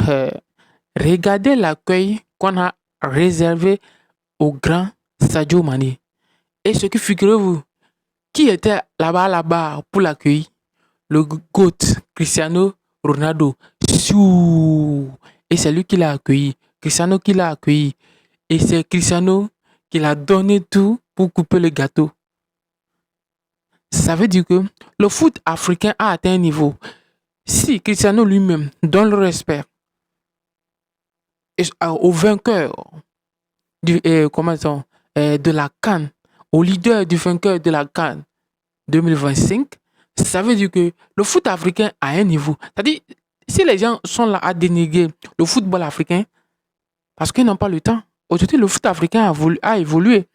Euh, Regardez l'accueil qu'on a réservé au grand Sadio Mané. Et ce qui figurez-vous, qui était là-bas pour l'accueillir? Le GOAT, Cristiano Ronaldo. Siou. Et c'est lui qui l'a accueilli. Cristiano qui l'a accueilli. Et c'est Cristiano qui l'a donné tout pour couper le gâteau. Ça veut dire que le foot africain a atteint un niveau. Si Cristiano lui-même donne le respect au vainqueur de la CAN, au leader du vainqueur de la CAN 2025, ça veut dire que le foot africain a un niveau. C'est-à-dire, si les gens sont là à dénigrer le football africain, parce qu'ils n'ont pas le temps, aujourd'hui, le foot africain a évolué.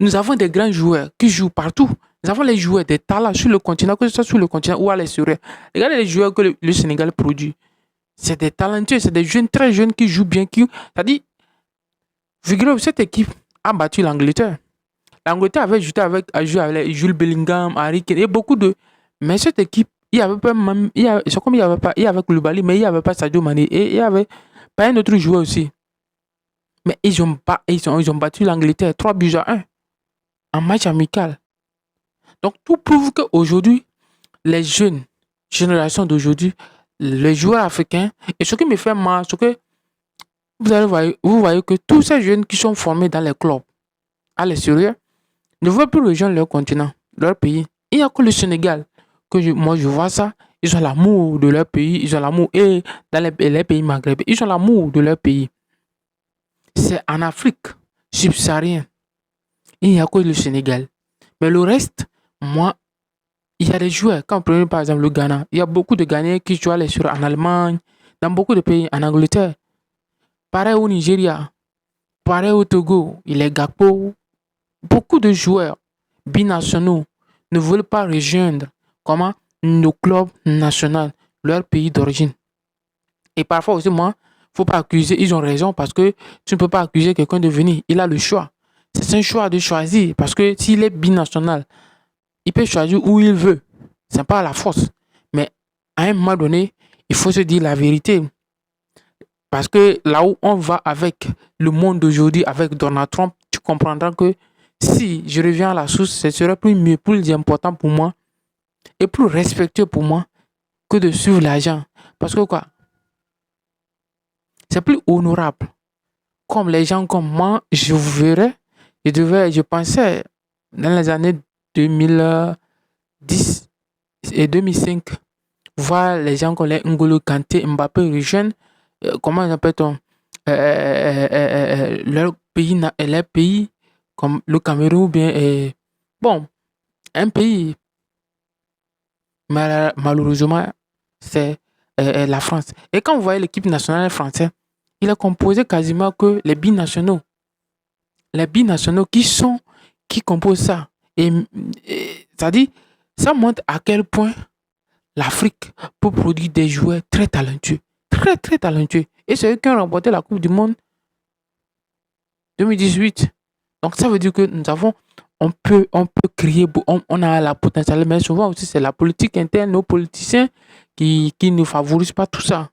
Nous avons des grands joueurs qui jouent partout. Nous avons les joueurs, des talents sur le continent, que ce soit sur le continent ou à l'extérieur. Regardez les joueurs que le Sénégal produit. C'est des talentueux, c'est des jeunes, très jeunes qui jouent bien. C'est-à-dire, figurez-vous, cette équipe a battu l'Angleterre. L'Angleterre avait joué avec Jules Bellingham, Harry Kane et beaucoup de. Mais cette équipe, il y avait pas même. C'est comme il y avait pas. Il y avait Koulibaly, mais il n'y avait pas Sadio Mané. Et il n'y avait pas un autre joueur aussi. Mais ils ont battu l'Angleterre 3 buts à 1 en match amical. Donc tout prouve qu'aujourd'hui, les jeunes générations d'aujourd'hui, les joueurs africains, et ce qui me fait mal, c'est que vous voyez que tous ces jeunes qui sont formés dans les clubs à l'extérieur ne veulent plus rejoindre leur continent, leur pays. Il n'y a que le Sénégal moi je vois ça. Ils ont l'amour de leur pays, ils ont l'amour, et dans les pays maghrébins, ils ont l'amour de leur pays. C'est en Afrique subsaharienne. Il n'y a que le Sénégal. Mais le reste, moi, il y a des joueurs, quand vous prenez par exemple le Ghana, il y a beaucoup de Ghanéens qui jouent en Allemagne, dans beaucoup de pays, en Angleterre. Pareil au Nigeria, pareil au Togo, il est Gakpo. Beaucoup de joueurs binationaux ne veulent pas rejoindre nos clubs nationaux, leur pays d'origine. Et parfois aussi, moi, faut pas accuser, ils ont raison parce que tu ne peux pas accuser quelqu'un de venir. Il a le choix. C'est un choix de choisir parce que s'il est binational, il peut choisir où il veut. C'est pas à la force. Mais à un moment donné, il faut se dire la vérité. Parce que là où on va avec le monde d'aujourd'hui, avec Donald Trump, tu comprendras que si je reviens à la source, ce serait plus important pour moi et plus respectueux pour moi que de suivre l'argent. Parce que quoi? C'est plus honorable. Comme les gens comme moi, je pensais dans les années 2010 et 2005, voir les gens comme les N'Golo Kanté, Mbappé rejoindre, comment appelle-t-on, leur pays, comme le Cameroun ou bien, bon, un pays, malheureusement, c'est la France. Et quand vous voyez l'équipe nationale française, il est composé quasiment que les binationaux. Les binationaux qui composent ça. C'est-à-dire, ça montre à quel point l'Afrique peut produire des joueurs très talentueux. Très, très talentueux. Et c'est eux qui ont remporté la Coupe du Monde 2018. Donc, ça veut dire que on peut créer, on a la potentialité, mais souvent aussi, c'est la politique interne, nos politiciens qui ne favorisent pas tout ça.